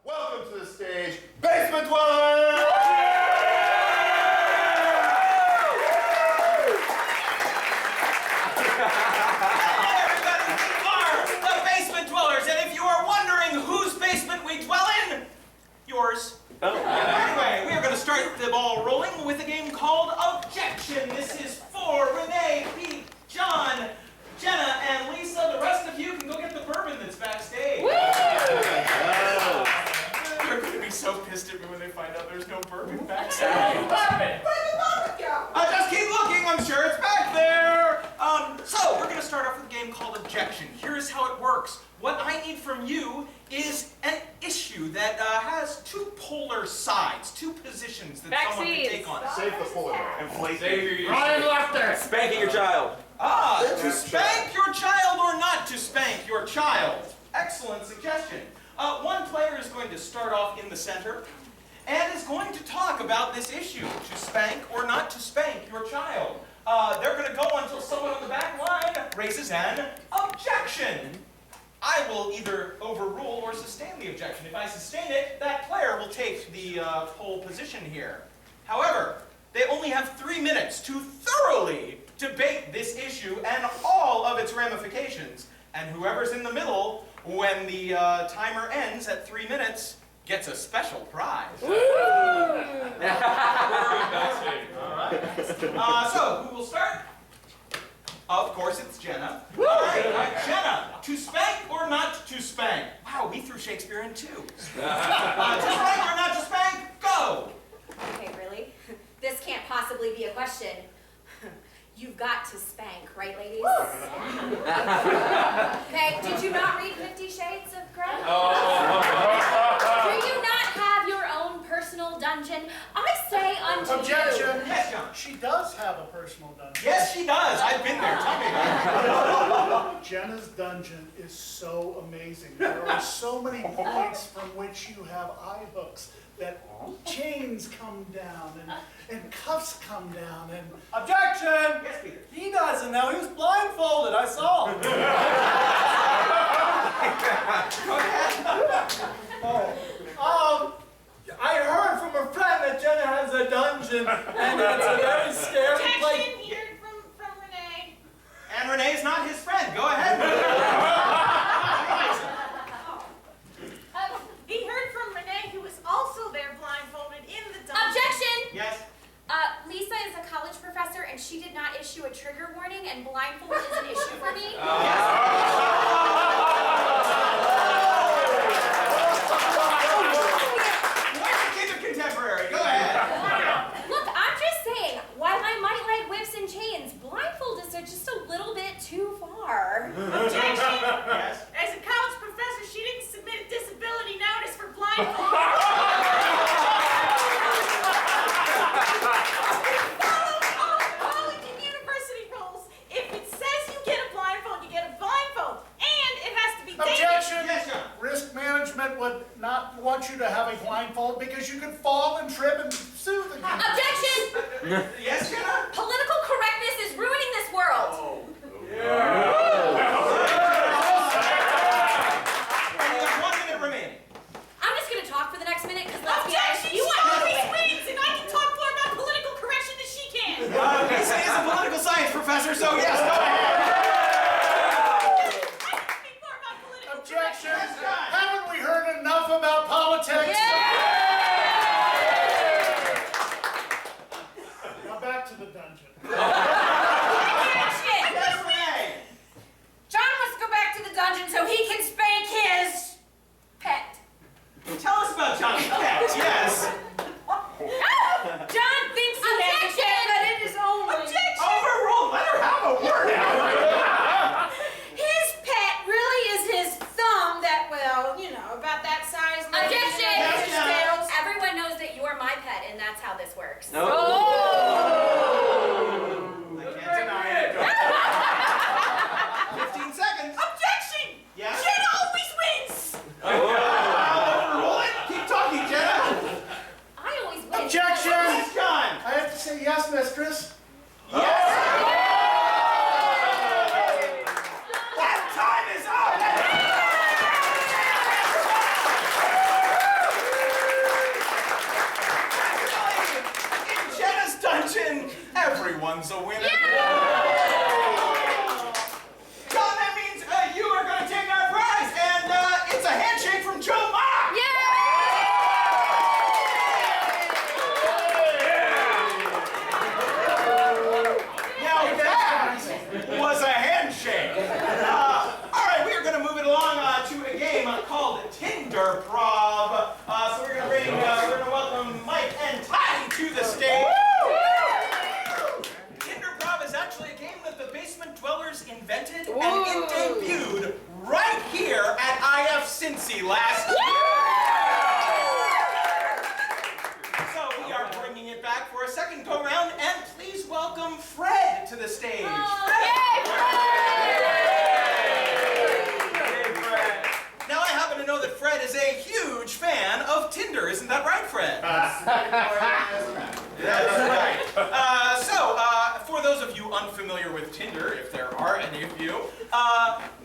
welcome to the stage, Basement Dwellers! And if you are wondering whose basement we dwell in, yours. Oh. Anyway, we are going to start the ball rolling with a game called Objection. This is for Renee, Pete, John, Jenna, and Lisa. The rest of you can go get the bourbon that's backstage. Woo! They're going to be so pissed at me when they find out there's no bourbon backstage. Bourbon! Just keep looking, I'm sure it's back there. So, we're going to start off with a game called Objection. Here's how it works. What I need from you is an issue that has two polar sides, two positions that someone can take on. Save the polar. Inflate. Ryan Lefter! Spanking your child. To spank your child or not to spank your child. Excellent suggestion. One player is going to start off in the center and is going to talk about this issue, to spank or not to spank your child. They're going to go until someone on the back line raises an objection. I will either overrule or sustain the objection. If I sustain it, that player will take the pole position here. However, they only have 3 minutes to thoroughly debate this issue and all of its ramifications. And whoever's in the middle, when the timer ends at 3 minutes, gets a special prize. So, who will start? Of course, it's Jenna. All right, Jenna, to spank or not to spank? Wow, we threw Shakespeare in too. To spank or not to spank? Go! Okay, really? This can't possibly be a question. You've got to spank, right, ladies? Okay, did you not read 50 Shades of Grey? Do you not have your own personal dungeon? I say unto Objection! Yes, John. She does have a personal dungeon. Yes, she does. I've been there. Tell me about it. Jenna's dungeon is so amazing. There are so many points from which you have eye hooks, that chains come down and cuffs come down and... Objection! Yes, Peter. He doesn't know. He was blindfolded. I saw him. I heard from a friend that Jenna has a dungeon, and it's a very scary place. Objection! He heard from Renee. And Renee's not his friend. Go ahead. He heard from Renee, who was also there blindfolded in the dungeon. Objection! Yes. Lisa is a college professor, and she did not issue a trigger warning, and blindfold is an issue for me. Contemporary. Go ahead. Look, I'm just saying, while I might like whips and chains, blindfold is just a little bit too far. Objection! Yes. As a college professor, she didn't submit a disability notice for blindfold. Follow college and university rules. If it says you get a blindfold, you get a blindfold. And it has to be dated. Objection! Yes, John. Risk management would not want you to have a blindfold because you could fall and trip and sue the guy. Objection! Yes, Jenna? Political correctness is ruining this world. You have 1 minute remaining. I'm just going to talk for the next minute, because let's be Objection! honest, She always wins, and I can talk more about political correction than she can. Lisa is a political science professor, so yes, go ahead. I can speak more about political Objection! correction. Haven't we heard enough about politics? Now back to the dungeon. Objection! Yes, Renee. John wants to go back to the dungeon so he can spank his pet. Tell us about John's pet. Yes. John thinks he has a pet, but it is only... Objection! Overruled. Let her have a word out. His pet really is his thumb that, well, you know, about that size. Objection! Yes, John. Everyone knows that you are my pet, and that's how this works. No. I can't deny it. 15 seconds. Objection! Yes. Jenna always wins! Overrule it. Keep talking, Jenna. I always win. Objection! Yes, John. I have to say yes, mistress. Yes. That time is up. one's a winner. So that means you are going to take our prize, and it's a handshake from Joe Ma. Now that was a handshake. All right, we are going to move it along to a game called Tinderprov. So we're going to welcome Mike and Toddy to the stage. Tinderprov is actually a game that the basement dwellers invented, and it debuted right here at IF Cincy last year. So we are bringing it back for a second go round, and please welcome Fred to the stage. Now I happen to know that Fred is a huge fan of Tinder. Isn't that right, Fred? That's right. For those of you unfamiliar with Tinder, if there are any of you,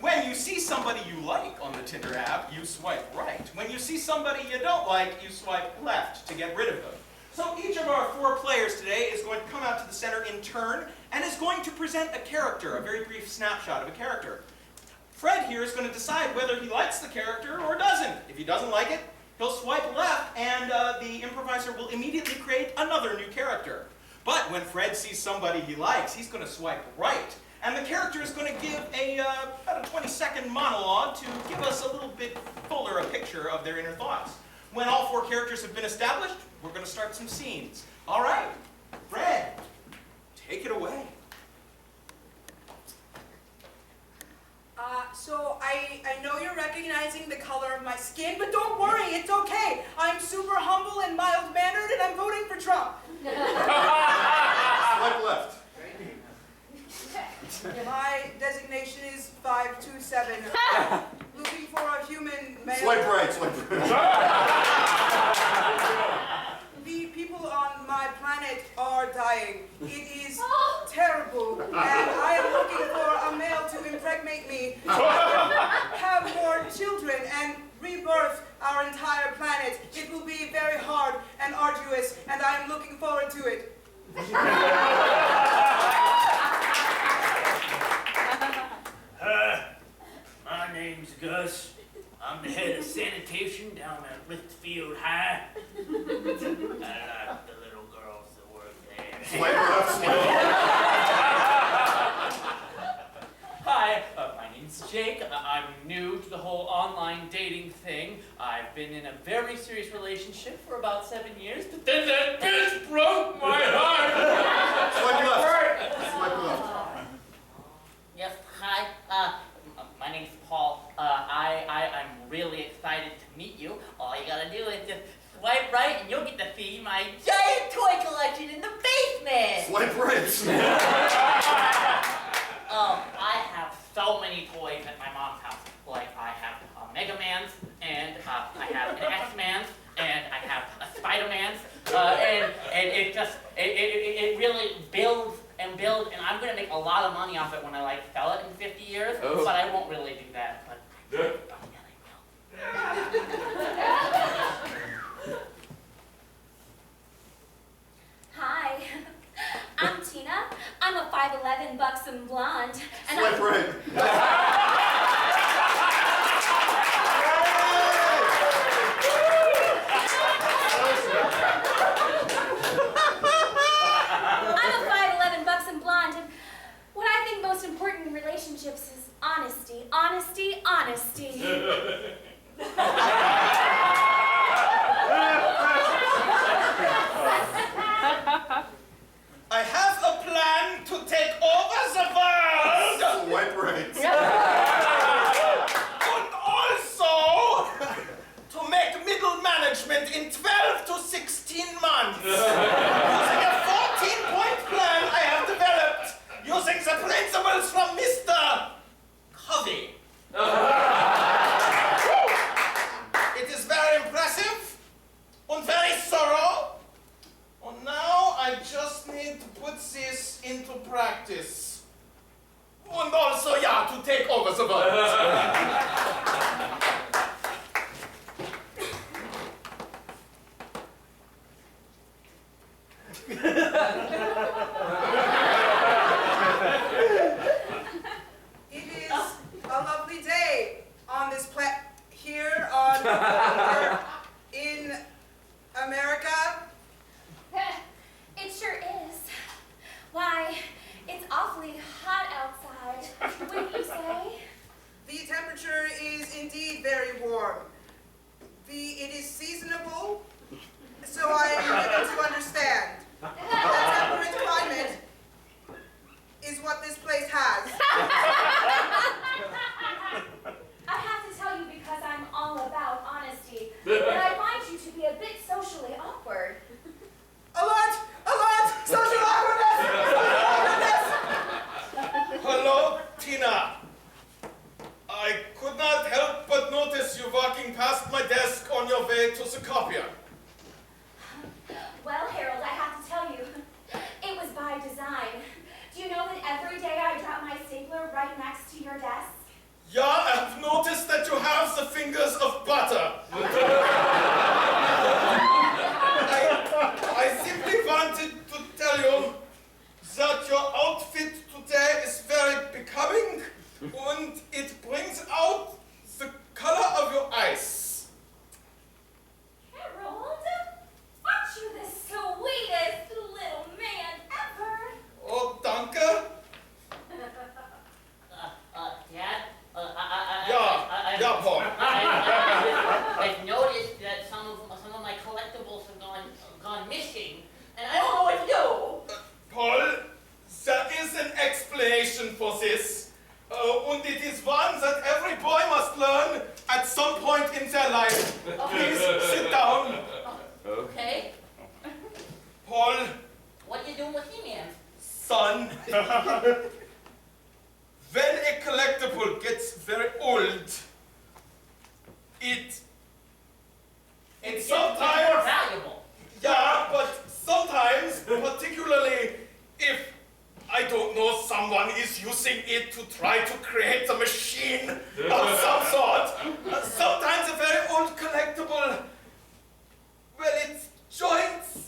when you see somebody you like on the Tinder app, you swipe right. When you see somebody you don't like, you swipe left to get rid of them. So each of our 4 players today is going to come out to the center in turn and is going to present a character, a very brief snapshot of a character. Fred here is going to decide whether he likes the character or doesn't. If he doesn't like it, he'll swipe left, and the improviser will immediately create another new character. But when Fred sees somebody he likes, he's going to swipe right. And the character is going to give about a 20-second monologue to give us a little bit fuller a picture of their inner thoughts. When all 4 characters have been established, we're going to start some scenes. All right, Fred, take it away. So I know you're recognizing the color of my skin, but don't worry, it's okay. I'm super humble and mild-mannered, and I'm voting for Trump. Swipe left. My designation is 527. Looking for a human male. Swipe right, swipe right. The people on my planet are dying. It is terrible, and I am looking for a male to impregnate me, have more children, and rebirth our entire planet. It will be very hard and arduous, and I am looking forward to it. My name's Gus. I'm the head of sanitation down at Litchfield High. I like the little girls that work there. Swipe left, swipe left. Hi, my name's Jake. I'm new to the whole online dating thing. I've been in a very serious relationship for about 7 years, but then that bitch broke my heart. Swipe left. Swipe left. Yes, hi. My name's Paul. I'm really excited to meet you. All you gotta do is just swipe right and you'll get to see my giant toy collection in the basement. Swipe right. I have so many toys at my mom's house. Like, I have a Mega Man's, and I have an X-Man's, and I have a Spider-Man's, and it really builds and builds, and I'm gonna make a lot of money off it when I like sell it in 50 years, but I won't really do that. But Hi, I'm Tina. I'm a 5'11" buxom blonde. And Swipe right. I'm a 5'11" buxom blonde, and what I think most important in relationships is honesty, honesty, honesty. I have a plan to take over the world! Swipe right. And also, to make middle management in 12 to 16 months. Using a 14-point plan I have developed, using the principles from Mr. Covey. It is very impressive and very thorough. And now I just need to put this into practice. And also, yeah, to take over the world. way to the copier. Well, Harold, I have to tell you, it was by design. Do you know that every day I drop my stapler right next to your desk? Yeah, I've noticed that you have the fingers of butter. I simply wanted to tell you that your outfit today is very becoming and it brings out the color of your eyes. Harold, aren't you the sweetest little man ever? Oh, danke. Dad? Yeah, Paul. I've noticed that some of my collectibles have gone missing, and I don't know what to do. Paul, there is an explanation for this, and it is one that every boy must learn at some point in their life. Please sit down. Okay. Paul, What you doing with He-Man? son, when a collectible gets very old, it It's sometimes, more valuable. yeah, but sometimes, particularly if, I don't know, someone is using it to try to create a machine of some sort. Sometimes a very old collectible, well, its joints,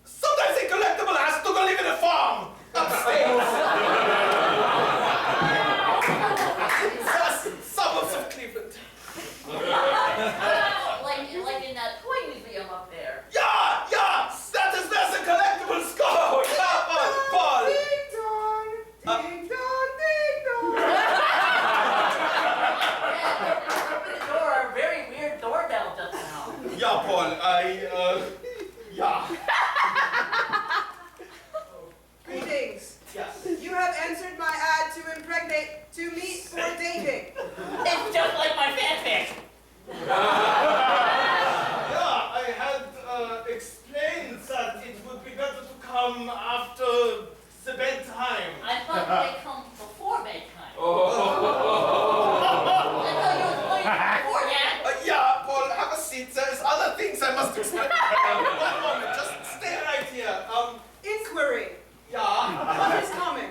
sometimes a collectible has to go live in a farm upstate. Suburbs of Cleveland. Like in that toy museum up there. Yeah, that is where the collectibles go. Yeah, Paul. Ding dong, ding dong, ding dong. Yeah, open the door. A very weird doorbell just now. Yeah, Paul, yeah. Greetings. Yes. You have answered my ad to meet for dating. It's just like my fanfic. Yeah, I had explained that it would be better to come after the bedtime. I thought they come before bedtime. Oh. I thought you were playing before, Dad. Yeah, Paul, have a seat. There's other things I must explain. One moment, just stay right here. Inquiry. Yeah. What is coming?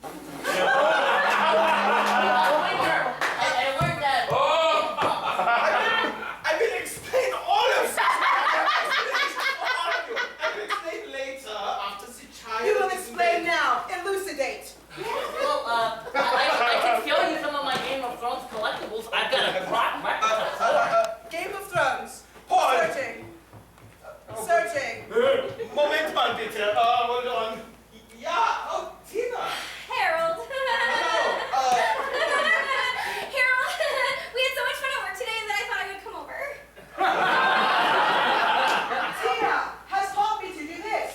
I learned that. I will explain all of this. I will explain later after the child. You will is explain made. now. Elucidate. Well, I can show you some of my Game of Thrones collectibles. I've got a rock record. Game of Thrones. Paul. Searching. Searching. Moment mal bitte. Hold on. Yeah, oh, Tina. Harold. Hello. Harold, we had so much fun at work today that I thought I would come over. Tina has taught me to do this.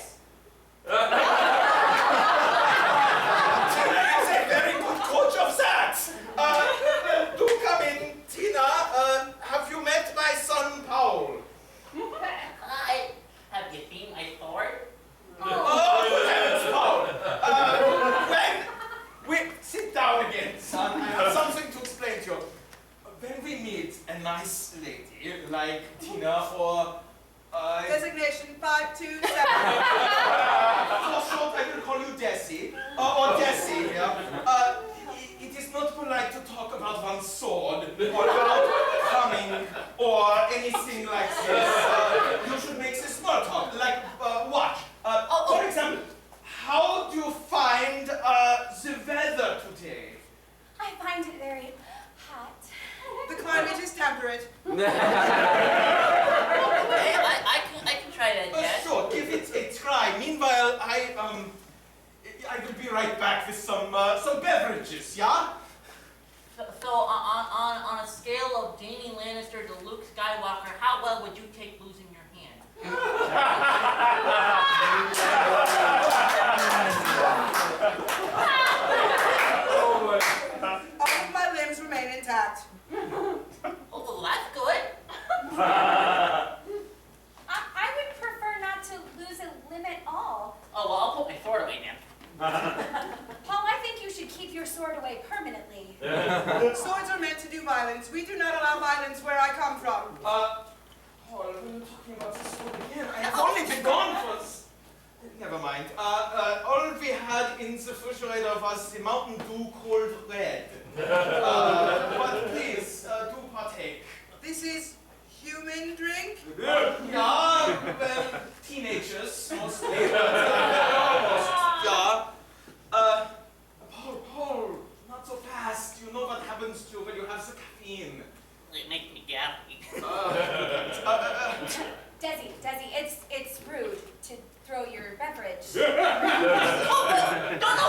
Tina is a very good coach of that. Well, do come in, Tina. Have you met my son, Paul? Have you seen my sword? Oh, good heavens, Paul. Sit down again, son. I have something to explain to you. When we meet a nice lady like Tina or Designation 527. for short, I will call you Desi, or Desi, yeah. It is not polite to talk about one's sword, or about coming, or anything like this. You should make this small talk, like what? For example, how do you find the weather today? I find it very hot. The climate is temperate. Hey, I can try that, Dad. Sure, give it a try. Meanwhile, I will be right back with some beverages, yeah? So on a scale of Jaime Lannister to Luke Skywalker, how well would you take losing your hand? All of my limbs remain intact. Oh, well, that's good. I would prefer not to lose a limb at all. Oh, well, I'll put my sword away then. Paul, I think you should keep your sword away permanently. Swords are meant to do violence. We do not allow violence where I come from. Paul, when you're talking about this one again, I have only been gone for... Never mind. All we had in the refrigerator was the Mountain Dew Cold Red. But please, do partake. This is human drink? Yeah, well, teenagers, mostly. Almost, yeah. Paul, not so fast. You know what happens to you when you have the caffeine. It makes me gassy. Desi, it's rude to throw your beverage. No,